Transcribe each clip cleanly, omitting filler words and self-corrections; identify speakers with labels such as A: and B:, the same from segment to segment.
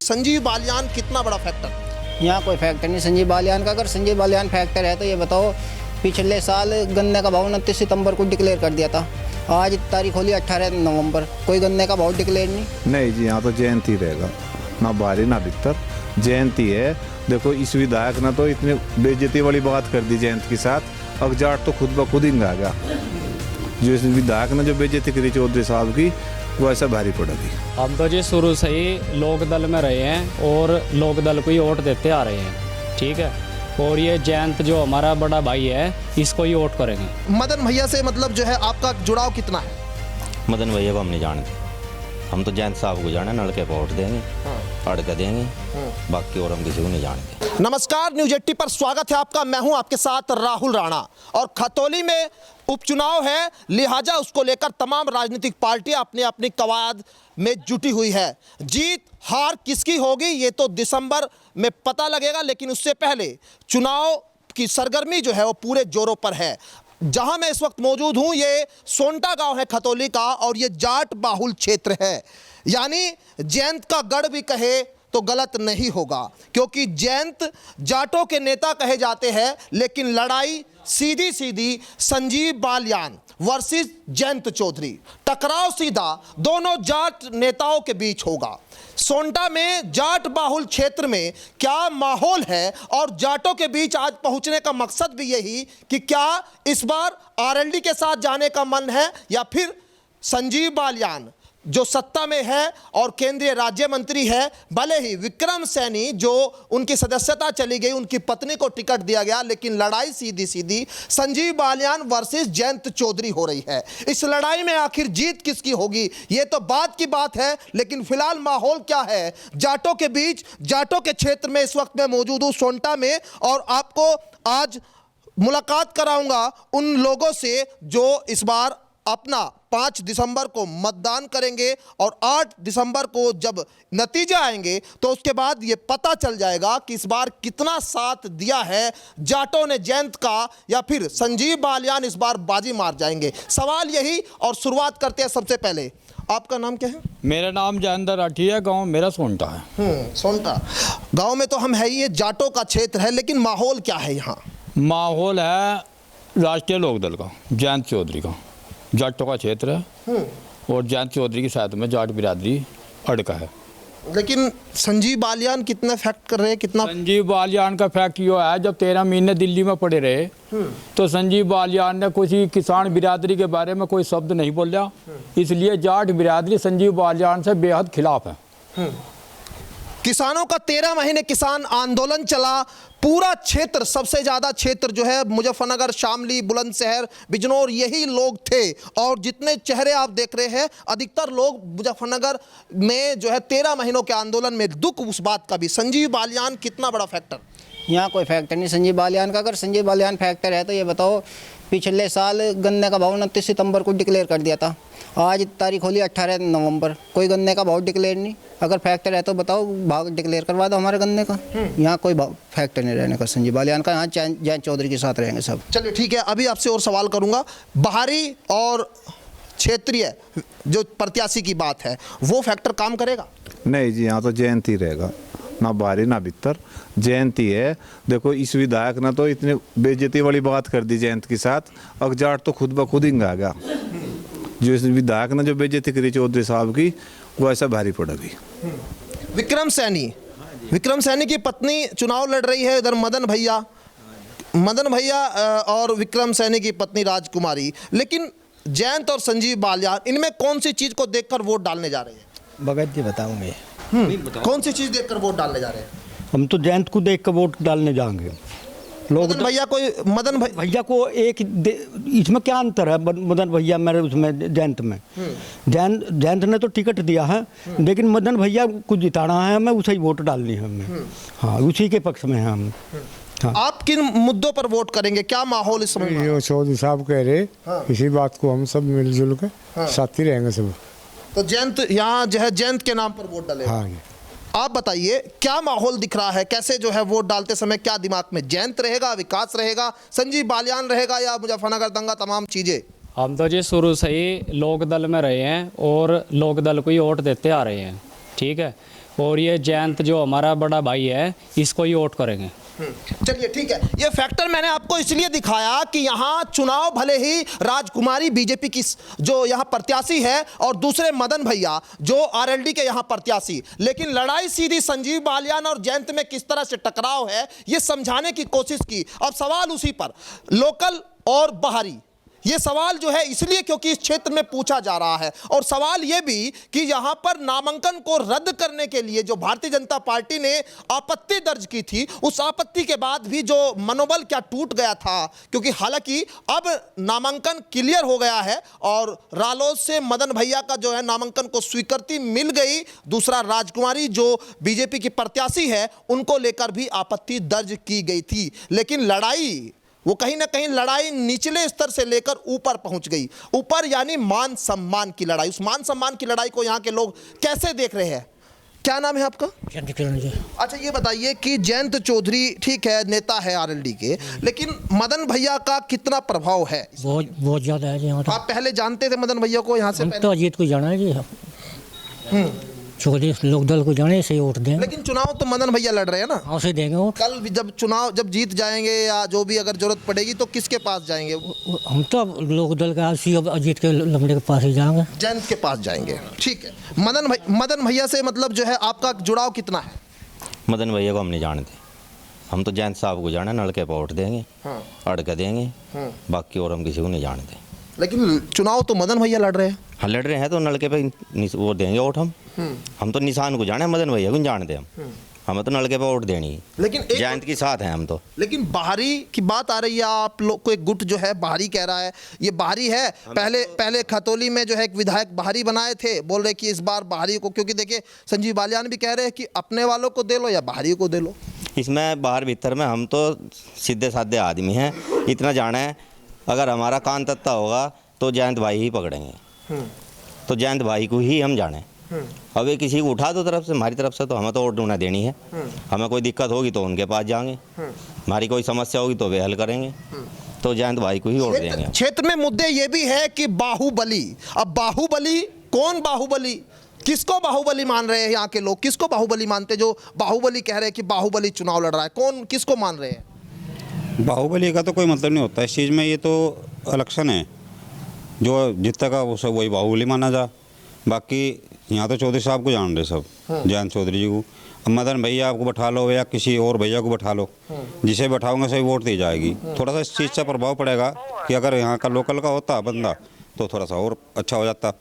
A: संजीव बालियान कितना बड़ा फैक्टर?
B: यहाँ कोई फैक्टर नहीं संजीव बालियान का। अगर संजीव बालियान फैक्टर है तो ये बताओ, पिछले साल गन्ने का भाव 29 सितंबर को डिक्लेयर कर दिया था, आज तारीख होली 18 नवंबर, कोई गन्ने का भाव डिक्लेयर
C: नहीं जी। यहाँ तो जयंती रहेगा, ना बाहरी ना भीतर, जयंती है। देखो इस विधायक ने तो इतनी बेइज्जती वाली बात कर दी जयंत के साथ, अब जाट तो खुद ब खुद ही आ गया। जो इस विधायक ने जो बेइज्जती करी चौधरी साहब की, वो ऐसा भारी पड़ेगी।
D: हम तो जी शुरू से ही लोक दल में रहे हैं और लोक दल को ही वोट देते आ रहे हैं, ठीक है। और ये जयंत जो हमारा बड़ा भाई है, इसको ही वोट करेंगे।
A: मदन भैया से मतलब जो है आपका जुड़ाव कितना है?
E: मदन भैया को हम नहीं जानते, हम तो जयंत साहब को जाने, नलके पर वोट देंगे, अड़के देंगे, बाकी और हम किसी को नहीं जानते।
A: नमस्कार, न्यूज 80 पर स्वागत है आपका। मैं हूं आपके साथ राहुल राणा। और खतौली में उपचुनाव है, लिहाजा उसको लेकर तमाम राजनीतिक पार्टियां अपनी अपनी कवायद में जुटी हुई है। जीत हार किसकी होगी ये तो दिसंबर में पता लगेगा, लेकिन उससे पहले चुनाव की सरगर्मी जो है वो पूरे जोरों पर है। जहां मैं इस वक्त मौजूद हूं, ये सोंटा गांव है खतौली का, और ये जाट बाहुल क्षेत्र है। यानी जयंत का गढ़ भी कहे तो गलत नहीं होगा, क्योंकि जयंत जाटों के नेता कहे जाते हैं, लेकिन लड़ाई सीधी सीधी संजीव बालियान वर्सेस जयंत चौधरी, टकराव सीधा दोनों जाट नेताओं के बीच होगा। सोंटा में जाट बाहुल क्षेत्र में क्या माहौल है, और जाटों के बीच आज पहुंचने का मकसद भी यही कि क्या इस बार आरएलडी के साथ जाने का मन है, या फिर संजीव बालियान जो सत्ता में है और केंद्रीय राज्य मंत्री है, भले ही विक्रम सैनी जो उनकी सदस्यता चली गई, उनकी पत्नी को टिकट दिया गया, लेकिन लड़ाई सीधी सीधी संजीव बालियान वर्सेस जयंत चौधरी हो रही है। इस लड़ाई में आखिर जीत किसकी होगी ये तो बात की बात है, लेकिन फिलहाल माहौल क्या है जाटों के बीच? जाटों के क्षेत्र में इस वक्त मैं मौजूद हूं सोंटा में, और आपको आज मुलाकात कराऊंगा उन लोगों से जो इस बार अपना 5 दिसंबर को मतदान करेंगे, और 8 दिसंबर को जब नतीजे आएंगे तो उसके बाद ये पता चल जाएगा कि इस बार कितना साथ दिया है जाटों ने जयंत का, या फिर संजीव बालियान इस बार बाजी मार जाएंगे। सवाल यही, और शुरुआत करते हैं सबसे पहले। आपका नाम क्या है?
D: मेरा नाम जयंत राठी है, गांव मेरा सोंटा है।
A: सोंटा गांव में तो हम है ही, ये जाटों का क्षेत्र है, लेकिन माहौल क्या है यहाँ?
D: माहौल है राष्ट्रीय लोकदल का, जयंत चौधरी का, जाटों का क्षेत्र है, और जयंत चौधरी की साथ में जाट बिरादरी अड़का है।
A: लेकिन संजीव बालियान कितना फैक्ट कर रहे हैं? कितना
D: संजीव बालियान का फैक्ट ये है, जब 13 महीने दिल्ली में पड़े रहे तो संजीव बालियान ने किसी किसान बिरादरी के बारे में कोई शब्द नहीं बोला, इसलिए जाट बिरादरी संजीव बालियान से बेहद खिलाफ है।
A: किसानों का 13 महीने किसान आंदोलन चला, पूरा क्षेत्र, सबसे ज्यादा क्षेत्र जो है मुजफ्फरनगर, शामली, बुलंदशहर, बिजनौर, यही लोग थे। और जितने चेहरे आप देख रहे हैं, अधिकतर लोग मुजफ्फरनगर में जो है 13 महीनों के आंदोलन में दुख उस बात का भी। संजीव बालियान कितना बड़ा फैक्टर?
B: यहाँ कोई फैक्टर नहीं संजीव बालियान का। अगर संजीव बालियान फैक्टर है तो ये बताओ, पिछले साल गन्ने का भाव 29 सितंबर को डिक्लेयर कर दिया था, आज तारीख होली 18 नवंबर, कोई गन्ने का भाव डिक्लेयर नहीं। अगर फैक्टर है तो बताओ, भाव डिक्लेयर करवा दो हमारे गन्ने का। यहाँ कोई फैक्टर नहीं रहने का संजीव बालियान का, यहाँ जयंत चौधरी के साथ रहेंगे सब।
A: चलिए ठीक है, अभी आपसे और सवाल करूंगा। बाहरी और क्षेत्रीय जो प्रत्याशी की बात है, वो फैक्टर काम करेगा?
C: नहीं जी। यहाँ तो जयंती रहेगा, ना बाहरी ना भीतर, जयंती है। देखो इस विधायक ने तो इतनी बेइज्जती वाली बात कर दी जयंत के साथ, अब जाट तो खुद ब खुद ही आ गया। जो इस विधायक ने जो बेइज्जती करी चौधरी साहब की, वो ऐसा भारी पड़ेगी।
A: विक्रम सैनी की पत्नी चुनाव लड़ रही है, इधर मदन भैया और विक्रम सैनी की पत्नी राजकुमारी। लेकिन जयंत और संजीव बालियान, इनमें कौन सी चीज को देखकर वोट डालने जा रहे हैं?
F: भगत जी बताऊंगे।
A: कौन सी चीज देखकर वोट डालने जा रहे हैं?
F: हम तो जयंत को देख कर वोट डालने जाएंगे। लोग
A: मदन
F: भैया को एक इसमें क्या अंतर है? मदन भैया मेरे उसमें जयंत में, जयंत ने तो टिकट दिया है, लेकिन मदन भैया को जिताना है, हमें उसे ही वोट डालनी है हमें। हाँ, उसी के पक्ष में है हम।
A: हाँ। आप किन मुद्दों पर वोट करेंगे? क्या माहौल इस समय?
G: ये चौधरी साहब कह रहे, हाँ। इसी बात को हम सब मिलजुल के, हाँ। साथ ही रहेंगे सब।
A: तो जयंत, यहाँ जो है जयंत के नाम पर वोट डालेगा।
G: हाँ।
A: आप बताइए क्या माहौल दिख रहा है, कैसे जो है वोट डालते समय क्या दिमाग में? जयंत रहेगा, विकास रहेगा, संजीव बालियान रहेगा, या मुजफ्फरनगर दंगा तमाम चीजें?
D: हम तो जी शुरू से ही लोक दल में रहे हैं और लोक दल को ही वोट देते आ रहे हैं, ठीक है।
H: और ये जयंत जो हमारा बड़ा भाई है इसको ही वोट करेंगे।
A: चलिए ठीक है, ये फैक्टर मैंने आपको इसलिए दिखाया कि यहाँ चुनाव भले ही राजकुमारी बीजेपी की जो यहाँ प्रत्याशी है और दूसरे मदन भैया जो आरएलडी के यहाँ प्रत्याशी, लेकिन लड़ाई सीधी संजीव बालियान और जयंत में किस तरह से टकराव है ये समझाने की कोशिश की। अब सवाल उसी पर, लोकल और बाहरी, ये सवाल जो है इसलिए क्योंकि इस क्षेत्र में पूछा जा रहा है, और सवाल ये भी कि यहां पर नामांकन को रद्द करने के लिए जो भारतीय जनता पार्टी ने आपत्ति दर्ज की थी, उस आपत्ति के बाद भी जो मनोबल क्या टूट गया था, क्योंकि हालांकि अब नामांकन क्लियर हो गया है और रालोद से मदन भैया का जो है नामांकन को स्वीकृति मिल गई। दूसरा राजकुमारी जो बीजेपी की प्रत्याशी है उनको लेकर भी आपत्ति दर्ज की गई थी, लेकिन लड़ाई वो कहीं ना कहीं लड़ाई निचले स्तर से लेकर ऊपर पहुंच गई। ऊपर यानी मान सम्मान की लड़ाई। उस मान सम्मान की लड़ाई को यहाँ के लोग कैसे देख रहे हैं? क्या नाम है आपका? अच्छा ये बताइए कि जयंत चौधरी ठीक है नेता है आरएलडी के, लेकिन मदन भैया का कितना प्रभाव है?
I: बहुत ज्यादा है जी। यहाँ
A: आप पहले जानते थे मदन भैया को यहाँ से?
I: तो अजीत को जाना है जी, चौधरी लोकदल को जाने से वोट देंगे।
A: लेकिन चुनाव तो मदन भैया लड़ रहे हैं ना?
I: हाँ, उसे देंगे वोट।
A: कल जब जीत जाएंगे या जो भी अगर जरूरत पड़ेगी तो किसके पास जाएंगे?
I: हम तो अब लोकदल का अजीत के लंबे के पास ही जाएंगे,
A: जयंत के पास जाएंगे। ठीक है, मदन भैया से मतलब जो है आपका जुड़ाव कितना है?
E: मदन भैया को हम नहीं जानते, हम तो जयंत साहब को जाना, नलके पर वोट देंगे, अड़के देंगे, बाकी और हम किसी को नहीं जानते।
A: लेकिन चुनाव तो मदन भैया लड़ रहे हैं।
E: हाँ लड़ रहे हैं तो नलके पे वो देंगे वोट हम तो निशान को जाने, मदन भैया को नहीं जानते हमें तो नलके पे वोट देनी है,
A: लेकिन
E: जयंत के साथ हैं हम तो।
A: लेकिन बाहरी की बात आ रही है, आप लोग को एक गुट जो है बाहरी कह रहा है, ये बाहरी है। पहले खतौली में जो है एक विधायक बाहरी बनाए थे, बोल रहे कि इस बार बाहरी को, क्योंकि देखिए संजीव बालियान भी कह रहे हैं कि अपने वालों को दे लो या बाहरी को दे लो।
E: इसमें बाहर भीतर में हम तो सीधे साधे आदमी हैं, इतना जाना है अगर हमारा कान तत्ता होगा तो जयंत भाई ही पकड़ेंगे, तो जयंत भाई को ही हम जाने। अब ये किसी को उठा दो तरफ से, हमारी तरफ से तो हमें तो वोट ढूंढना देनी है। हमें कोई दिक्कत होगी तो उनके पास जाएंगे, हमारी कोई समस्या होगी तो वे हल करेंगे, तो जयंत भाई को ही वोट देंगे।
A: क्षेत्र में मुद्दे ये भी है कि बाहुबली, अब बाहुबली कौन बाहुबली, किसको बाहुबली मान रहे हैं यहाँ के लोग? किसको बाहुबली मानते? जो बाहुबली कह रहे हैं कि बाहुबली चुनाव लड़ रहा है, कौन किसको मान रहे हैं?
J: बाहुबली का तो कोई मतलब नहीं होता इस चीज़ में, ये तो इलेक्शन है, जो जीतेगा वो सब वही बाहुबली माना जा। बाकी यहाँ तो चौधरी साहब को जान रहे सब, जयंत चौधरी जी को। अब मदन भैया आपको बैठा लो या किसी और भैया को बैठा लो, जिसे बैठाओगे सही वोट दी जाएगी। थोड़ा सा इस चीज़ से प्रभाव पड़ेगा कि अगर यहाँ का लोकल का होता बंदा तो थोड़ा सा और अच्छा हो जाता।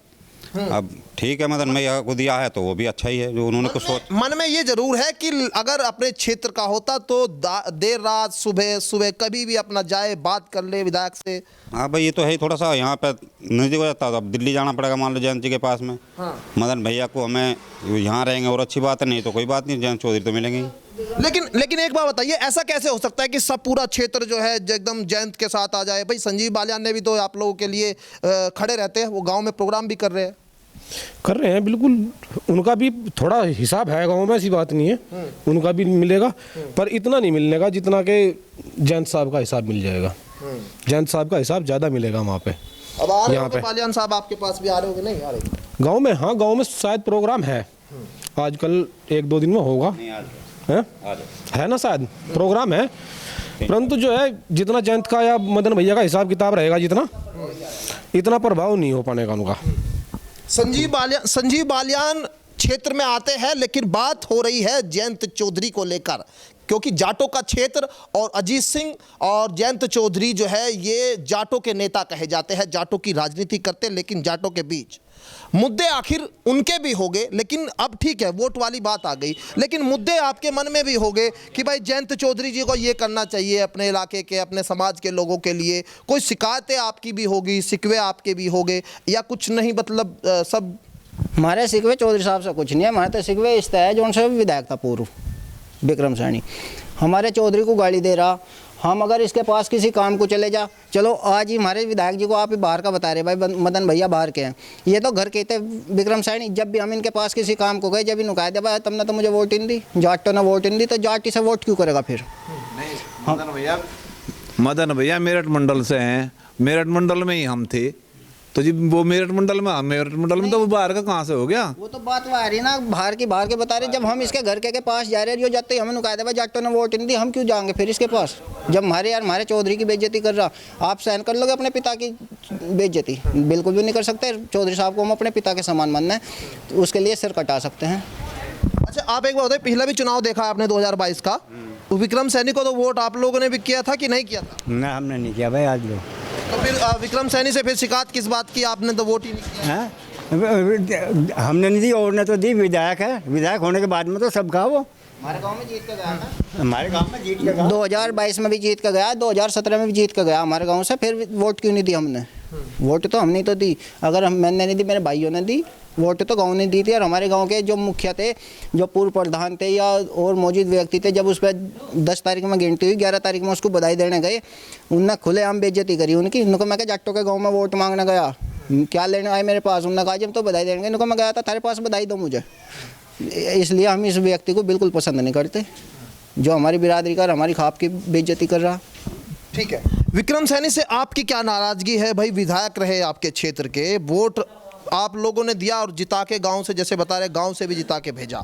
J: अब ठीक है, मदन भैया को दिया है तो वो भी अच्छा ही है, जो उन्होंने कुछ सोच।
A: मन में ये जरूर है कि अगर अपने क्षेत्र का होता तो देर रात सुबह कभी भी अपना जाए बात कर ले विधायक से।
J: हाँ भाई, ये तो है ही, थोड़ा सा यहाँ पे नजदीक हो जाता तो अब दिल्ली जाना पड़ेगा मान लो जयंत जी के पास में। मदन भैया को हमें यहाँ रहेंगे और अच्छी बात है, नहीं तो कोई बात नहीं, जयंत चौधरी तो मिलेंगे ही।
A: लेकिन एक बात बताइए, ऐसा कैसे हो सकता है कि सब पूरा क्षेत्र जो है एकदम जयंत के साथ आ जाए? भाई संजीव बालियान ने भी तो आप लोगों के लिए खड़े रहते हैं, वो गांव में प्रोग्राम भी कर रहे हैं।
K: बिल्कुल, उनका भी थोड़ा हिसाब है गांव में, ऐसी बात नहीं है, उनका भी मिलेगा, पर इतना नहीं मिलने का जितना कि जयंत साहब का हिसाब मिल जाएगा। जयंत साहब का हिसाब ज़्यादा मिलेगा वहाँ पे।
A: अब आ रहे हो बालियान साहब आपके पास भी आ रहे हो कि नहीं आ रहे
K: गांव में? हाँ, गांव में शायद प्रोग्राम है, आजकल 1-2 दिन में होगा, है ना, शायद प्रोग्राम है। परंतु जो है जितना जयंत का या मदन भैया का हिसाब किताब रहेगा जितना, इतना प्रभाव नहीं हो पाने का उनका।
A: संजीव बालियान क्षेत्र में आते हैं, लेकिन बात हो रही है जयंत चौधरी को लेकर, क्योंकि जाटों का क्षेत्र और अजीत सिंह और जयंत चौधरी जो है ये जाटों के नेता कहे जाते हैं, जाटों की राजनीति करते हैं, लेकिन जाटों के बीच मुद्दे आखिर उनके भी हो गए। लेकिन अब ठीक है, वोट वाली बात आ गई, लेकिन मुद्दे आपके मन में भी हो गए कि भाई जयंत चौधरी जी को ये करना चाहिए अपने इलाके के, अपने समाज के लोगों के लिए। कोई शिकायतें आपकी भी होगी, शिकवे आपके भी हो गए, या कुछ नहीं? मतलब सब
B: हमारे शिकवे चौधरी साहब से कुछ नहीं है, हमारे तो शिकवे इस तरह है जो उनसे विधायक था पूर्व विक्रम सैनी, हमारे चौधरी को गाली दे रहा। हम अगर इसके पास किसी काम को चले जा, चलो आज ही हमारे विधायक जी को आप ही बाहर का बता रहे, भाई मदन भैया बाहर के हैं, ये तो घर के थे विक्रम सैनी। जब भी हम इनके पास किसी काम को गए, जब इन्होंने कहा भाई तुमने तो मुझे वोट नहीं दी, जाट ने वोट नहीं दी, तो जाट से वोट क्यों करेगा फिर?
C: मदन भैया मेरठ मंडल से हैं, मेरठ मंडल में ही हम थे, तो जी वो मेरठ मंडल में, मेरठ मंडल में तो वो बाहर का कहाँ से हो गया?
B: वो तो बात वो आ रही ना, बाहर के बता रहे। जब हम इसके घर के पास जा रहे हैं, जो जाते ही हमें नुकाया भाई जाटो ने वोट नहीं दी, हम क्यों जाएंगे फिर इसके पास? जब हमारे चौधरी की बेइज्जती कर रहा, आप सहन कर लोगे अपने पिता की बेइज्जती? बिल्कुल भी नहीं कर सकते। चौधरी साहब को हम अपने पिता के समान मानना है, तो उसके लिए सिर कटा सकते हैं।
A: अच्छा, आप एक बात बताइए, पिछला भी चुनाव देखा आपने 2022 का, विक्रम सैनी को तो वोट आप लोगों ने भी किया था कि नहीं किया था?
F: ना, हमने नहीं किया भाई आज लोग।
A: तो फिर विक्रम सैनी से फिर शिकायत किस बात की? आपने तो वोट ही नहीं किया।
F: हमने नहीं दी, और ने तो दी। विधायक है, विधायक होने के बाद में तो सब कहा। वो
B: हमारे गांव में जीत के गया था,
F: हमारे गांव में जीत के गया,
B: 2022 में भी जीत के गया, 2017 में भी जीत के गया हमारे गांव से। फिर वोट क्यों नहीं दी हमने? वोट तो हमने तो दी। अगर मैंने नहीं दी, मेरे भाइयों ने दी। वोट तो गांव ने दी थी। और हमारे गांव के जो मुखिया थे, जो पूर्व प्रधान थे या और मौजूद व्यक्ति थे, जब उस पर 10 तारीख में गिनती हुई, 11 तारीख में उसको बधाई देने गए, उनने खुलेआम बेइज्जती करी उनकी। उनको मैं जाटो के गाँव में वोट मांगने गया, क्या लेने आए मेरे पास? उन्होंने कहा जब तो बधाई देंगे। उनको मैं गया था, तेरे पास बधाई दो मुझे। इसलिए हम इस व्यक्ति को बिल्कुल पसंद नहीं करते, जो हमारी बिरादरी का, हमारी खाप की बेइज्जती कर रहा।
A: ठीक है, विक्रम सैनी से आपकी क्या नाराजगी है? भाई विधायक रहे आपके क्षेत्र के, वोट आप लोगों ने दिया और जिता के गांव से, जैसे बता रहे गांव से भी जिता के भेजा।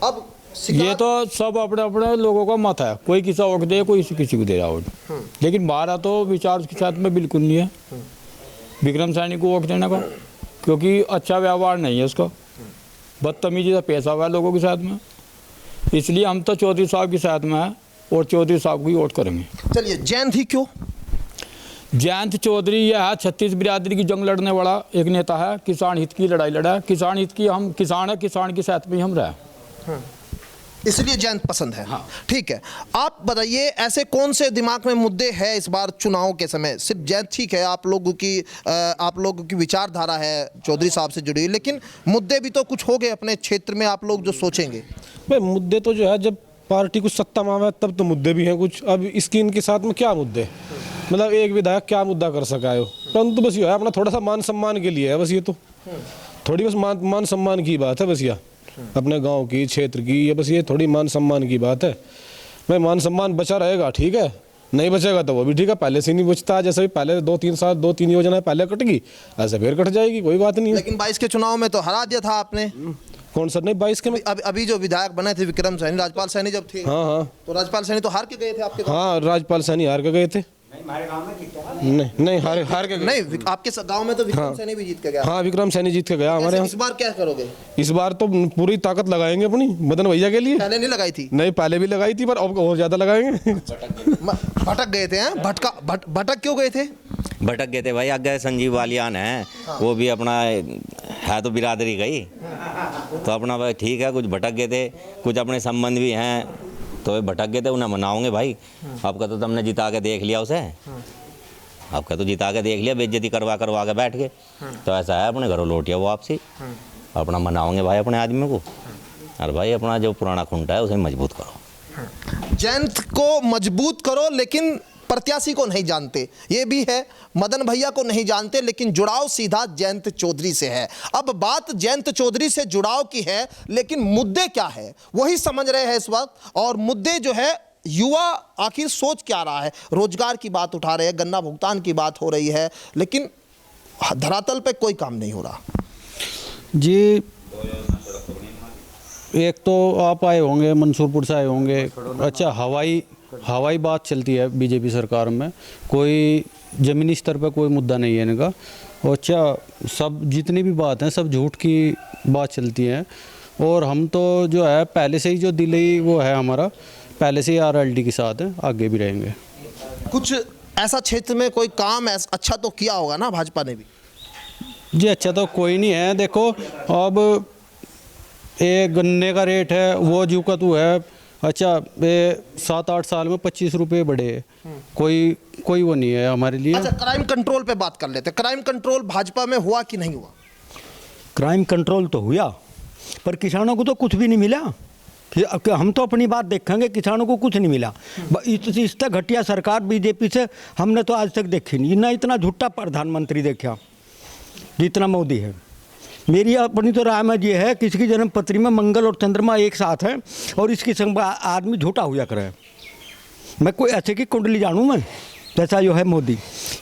A: अब
D: ये तो सब अपने अपने लोगों का मत है, कोई किसी वोट दे, कोई किसी को दे रहा वोट। लेकिन हमारा तो विचार उसके साथ में बिल्कुल नहीं है विक्रम सैनी को वोट देने का, क्योंकि अच्छा व्यवहार नहीं है उसका, बदतमीजी से पेश हुआ है लोगों के साथ में। इसलिए हम तो चौधरी साहब के साथ में हैं और चौधरी साहब को ही वोट करेंगे।
A: चलिए, जयंत ही क्यों?
D: जयंत चौधरी यह है 36 बिरादरी की जंग लड़ने वाला एक नेता है, किसान हित की लड़ाई लड़ा है। किसान हित की, हम किसान है, किसान के साथ में हम रहे,
A: इसलिए जयंत पसंद है। हाँ। ठीक है, आप बताइए ऐसे कौन से दिमाग में मुद्दे हैं इस बार चुनाव के समय? सिर्फ जयंत ठीक है, आप लोगों की विचारधारा है चौधरी साहब से जुड़ी, लेकिन मुद्दे भी तो कुछ हो गए अपने क्षेत्र में, आप लोग जो सोचेंगे।
K: भाई मुद्दे तो जो है, जब पार्टी कुछ सत्ता में आवे तब तो मुद्दे भी हैं कुछ। अब इसकी इनके साथ में क्या मुद्दे, मतलब एक विधायक क्या मुद्दा कर सका है? परंतु बस ये है, अपना थोड़ा सा मान सम्मान के लिए है बस। ये तो थोड़ी बस मान सम्मान की बात है बस, या अपने गांव की, क्षेत्र की, ये बस ये थोड़ी मान सम्मान की बात है। भाई मान सम्मान बचा रहेगा ठीक है, नहीं बचेगा तो वो भी ठीक है। पहले से नहीं बचता, जैसे भी पहले 2-3 योजनाएं पहले कट गई, ऐसे फिर कट जाएगी, कोई बात नहीं है।
A: लेकिन 22 के चुनाव में तो हरा दिया था आपने।
K: कौन सा? नहीं 22 के में
A: अभी जो विधायक बने थे विक्रम सैनी, राजपाल सैनी जब थे,
K: हाँ,
A: तो राजपाल सैनी तो हार के गए थे आपके गाँव।
K: हाँ, राजपाल सैनी हार के गए थे। नहीं हार के गए।
A: नहीं, आपके गांव में तो विक्रम सैनी भी जीत के गया।
K: हाँ, विक्रम सैनी जीत के गया हमारे यहाँ।
A: इस बार क्या करोगे?
K: इस बार तो पूरी ताकत लगाएंगे अपनी मदन भैया के लिए।
A: पहले नहीं लगाई थी?
K: नहीं, पहले भी लगाई थी, पर अब और ज्यादा लगाएंगे।
A: भटक गए थे? हैं, भटक क्यों गए थे?
E: भटक गए थे भाई, आगे संजीव बालियान है, वो भी अपना है तो बिरादरी गई, तो अपना भाई ठीक है, कुछ भटक गए थे, कुछ अपने संबंध भी हैं, तो भटक गए थे, उन्हें मनाओगे भाई। आपका तो तुमने जिता के देख लिया उसे, आपका तो जिता के देख लिया, बेइज्जती करवा के बैठ गए। तो ऐसा है, अपने घरों लौटिया वो आपसी, अपना मनाओगे भाई अपने आदमी को। और भाई अपना जो पुराना खूंटा है उसे मजबूत करो।
A: जयंत को मजबूत करो, लेकिन प्रत्याशी को नहीं जानते, ये भी है। मदन भैया को नहीं जानते, लेकिन जुड़ाव सीधा जयंत चौधरी से है। अब बात जयंत चौधरी से जुड़ाव की है, लेकिन मुद्दे क्या है वही समझ रहे हैं इस वक्त। और मुद्दे जो है, युवा आखिर सोच क्या रहा है? रोजगार की बात उठा रहे हैं, गन्ना भुगतान की बात हो रही है, लेकिन धरातल पे कोई काम नहीं हो रहा।
F: जी, एक तो आप आए होंगे, मंसूरपुर से आए होंगे। अच्छा, हवाई बात चलती है बीजेपी सरकार में, कोई ज़मीनी स्तर पर कोई मुद्दा नहीं है इनका। और अच्छा, सब जितनी भी बात हैं सब झूठ की बात चलती है। और हम तो जो है पहले से ही जो दिल्ली वो है हमारा, पहले से ही RLD के साथ है, आगे भी रहेंगे।
A: कुछ ऐसा क्षेत्र में कोई काम अच्छा तो किया होगा ना भाजपा ने भी?
F: जी, अच्छा तो कोई नहीं है। देखो, अब ये गन्ने का रेट है वो जू का तो है। अच्छा, ये 7-8 साल में 25 रुपये बढ़े, कोई वो नहीं है हमारे लिए।
A: अच्छा, क्राइम कंट्रोल पे बात कर लेते हैं। क्राइम कंट्रोल भाजपा में हुआ कि नहीं हुआ?
F: क्राइम कंट्रोल तो हुआ, पर किसानों को तो कुछ भी नहीं मिला। हम तो अपनी बात देखेंगे, किसानों को कुछ नहीं मिला। इस तक घटिया सरकार बीजेपी से हमने तो आज तक देखी नहीं, ना इतना झूठा प्रधानमंत्री देखा जितना मोदी है। मेरी अपनी तो राय में ये है कि इसकी जन्मपत्री में मंगल और चंद्रमा एक साथ है, और इसकी संग आदमी झूठा हुआ करे। मैं कोई ऐसे की कुंडली जानूँ मैं? तैसा जो है मोदी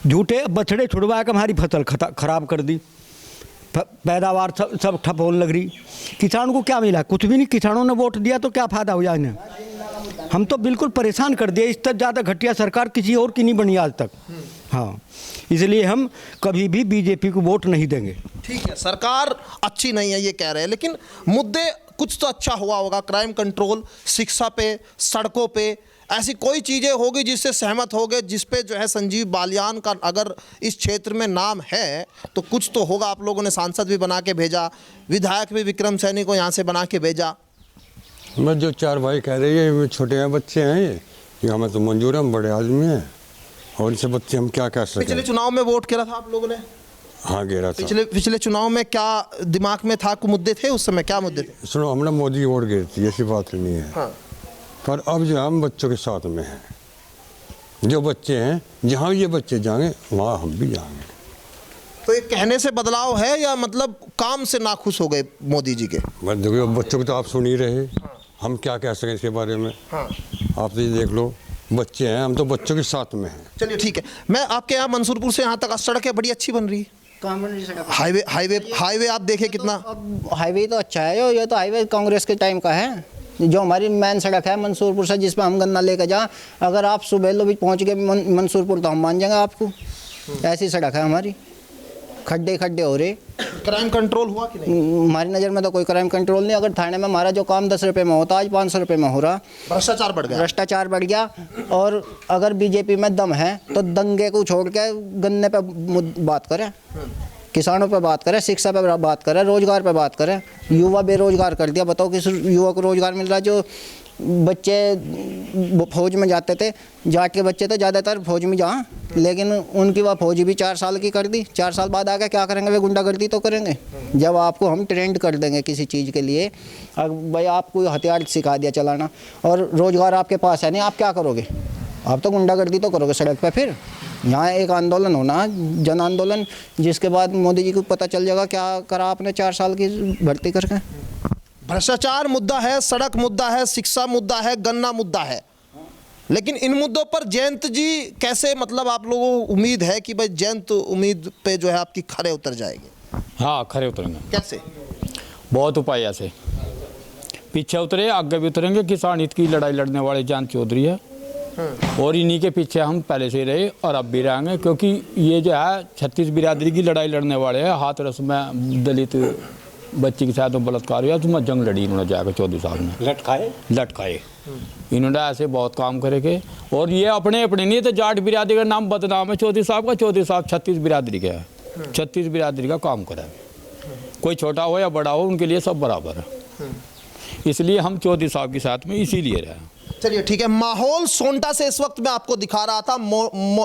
F: झूठे बछड़े छुड़वा कर हमारी फसल खराब कर दी, पैदावार सब ठप होने लग रही। किसान को क्या मिला? कुछ भी नहीं। किसानों ने वोट दिया तो क्या फ़ायदा हुआ इन्हें? हम तो बिल्कुल परेशान कर दिए। इससे ज़्यादा घटिया सरकार किसी और की नहीं बनी आज तक। हाँ, इसलिए हम कभी भी बीजेपी को वोट नहीं देंगे।
A: ठीक है, सरकार अच्छी नहीं है ये कह रहे हैं, लेकिन मुद्दे कुछ तो अच्छा हुआ होगा। क्राइम कंट्रोल, शिक्षा पे, सड़कों पे, ऐसी कोई चीज़ें होगी जिससे सहमत हो गए, जिस पे जो है संजीव बालियान का अगर इस क्षेत्र में नाम है तो कुछ तो होगा। आप लोगों ने सांसद भी बना के भेजा, विधायक भी विक्रम सैनी को यहाँ से बना के भेजा।
L: मैं जो 4 भाई कह रही है, छोटे हैं बच्चे हैं, ये हमें तो मंजूर है, हम बड़े आदमी हैं और इनसे बच्चे हम क्या कह सकते।
A: पिछले चुनाव में वोट किया था आप लोगों ने?
L: हाँ, गिरा था।
A: पिछले चुनाव में क्या दिमाग में था? कुछ मुद्दे थे उस समय? क्या मुद्दे थे?
L: सुनो, हमने मोदी वोट गिरी थी, ऐसी बात नहीं है।
A: हाँ।
L: पर अब जो हम बच्चों के साथ में हैं, जो बच्चे हैं, जहाँ ये बच्चे जाएंगे वहाँ हम भी जाएंगे।
A: तो ये कहने से बदलाव है या मतलब काम से नाखुश हो गए मोदी जी के?
L: बस देखो, बच्चों को तो आप सुन ही रहे, हम क्या कह सकें इसके बारे में।
A: हाँ।
L: आप तो ये देख लो, बच्चे हैं, हम तो बच्चों के साथ में हैं।
A: चलिए ठीक है, मैं आपके यहाँ मंसूरपुर से यहाँ तक सड़कें बड़ी अच्छी बन रही है।
B: कहाँ बन रही सड़क?
A: हाईवे आप देखें कितना।
B: अब हाईवे तो अच्छा है, ये तो हाईवे कांग्रेस के टाइम का है। जो हमारी मेन सड़क है मंसूरपुर से, जिस पर हम गन्ना लेकर जा, अगर आप सुबह लो भी पहुँच गए मंसूरपुर तो हम मान जाएंगे आपको। ऐसी सड़क है हमारी, खड्डे हो रहे।
A: क्राइम कंट्रोल हुआ कि नहीं?
B: हमारी नज़र में तो कोई क्राइम कंट्रोल नहीं। अगर थाने में हमारा जो काम 10 रुपये में होता, आज 500 रुपये में हो रहा।
A: भ्रष्टाचार बढ़ गया।
B: भ्रष्टाचार बढ़ गया। और अगर बीजेपी में दम है तो दंगे को छोड़ के गन्ने पे बात करें, किसानों पे बात करें, शिक्षा पे बात करें, रोजगार पे बात करें। युवा बेरोजगार कर दिया। बताओ किस युवा को रोजगार मिल रहा है? जो बच्चे फौज में जाते थे, जाट के बच्चे तो ज़्यादातर फौज में जा, लेकिन उनकी वह फौज भी 4 साल की कर दी। 4 साल बाद आके क्या करेंगे? वे गुंडागर्दी तो करेंगे। जब आपको हम ट्रेंड कर देंगे किसी चीज़ के लिए, अब भाई आपको हथियार सिखा दिया चलाना और रोजगार आपके पास है नहीं, आप क्या करोगे? आप तो गुंडागर्दी तो करोगे सड़क पे। फिर यहाँ एक आंदोलन होना, जन आंदोलन, जिसके बाद मोदी जी को पता चल जाएगा क्या करा आपने 4 साल की भर्ती करके।
A: भ्रष्टाचार मुद्दा है, सड़क मुद्दा है, शिक्षा मुद्दा है, गन्ना मुद्दा है, लेकिन इन मुद्दों पर जयंत जी कैसे, मतलब आप लोगों को उम्मीद है कि भाई जयंत उम्मीद पे जो है आपकी खरे उतर जाएंगे?
D: हाँ, खरे उतरेंगे।
A: कैसे?
D: बहुत उपाय ऐसे, पीछे उतरे, आगे भी उतरेंगे। किसान हित की लड़ाई लड़ने वाले जयंत चौधरी है और इन्हीं के पीछे हम पहले से रहे और अब भी रहेंगे, क्योंकि ये जो है 36 बिरादरी की लड़ाई लड़ने वाले हैं। हाथरस में दलित बच्ची के साथ बलात्कार हुआ, उसमें जंग लड़ी इन्होंने जाकर चौधरी साहब ने, लटकाए। इन्होंने ऐसे बहुत काम करेंगे और ये अपने नहीं तो जाट बिरादरी का नाम बदनाम है चौधरी साहब का। चौधरी साहब 36 बिरादरी का है, 36 बिरादरी का काम करा है। कोई छोटा हो या बड़ा हो, उनके लिए सब बराबर है। इसलिए हम चौधरी साहब के साथ में इसीलिए रहे।
A: चलिए ठीक है, माहौल सोंटा से इस वक्त मैं आपको दिखा रहा था।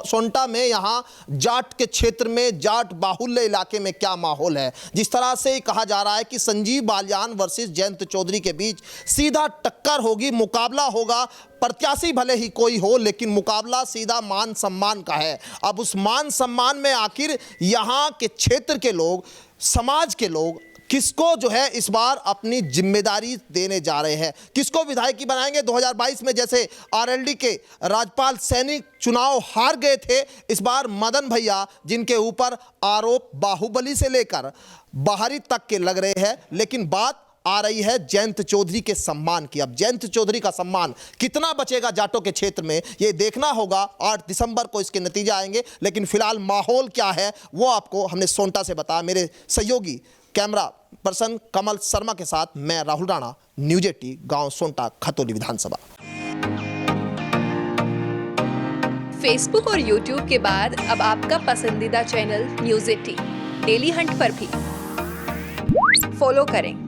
A: सोंटा में यहाँ जाट के क्षेत्र में, जाट बाहुल्य इलाके में क्या माहौल है। जिस तरह से कहा जा रहा है कि संजीव बालियान वर्सेस जयंत चौधरी के बीच सीधा टक्कर होगी, मुकाबला होगा। प्रत्याशी भले ही कोई हो, लेकिन मुकाबला सीधा मान सम्मान का है। अब उस मान सम्मान में आखिर यहाँ के क्षेत्र के लोग, समाज के लोग किसको जो है इस बार अपनी जिम्मेदारी देने जा रहे हैं, किसको विधायकी बनाएंगे। 2022 में जैसे आरएलडी के राजपाल सैनी चुनाव हार गए थे, इस बार मदन भैया, जिनके ऊपर आरोप बाहुबली से लेकर बाहरी तक के लग रहे हैं, लेकिन बात आ रही है जयंत चौधरी के सम्मान की। अब जयंत चौधरी का सम्मान कितना बचेगा जाटों के क्षेत्र में, ये देखना होगा। 8 दिसंबर को इसके नतीजे आएंगे, लेकिन फिलहाल माहौल क्या है वो आपको हमने सोंटा से बताया। मेरे सहयोगी कैमरा पर्सन कमल शर्मा के साथ मैं राहुल राणा, न्यूज 18, गांव सोंटा, खतौली विधानसभा।
M: फेसबुक और यूट्यूब के बाद अब आपका पसंदीदा चैनल न्यूज 18 डेली हंट पर भी फॉलो करें।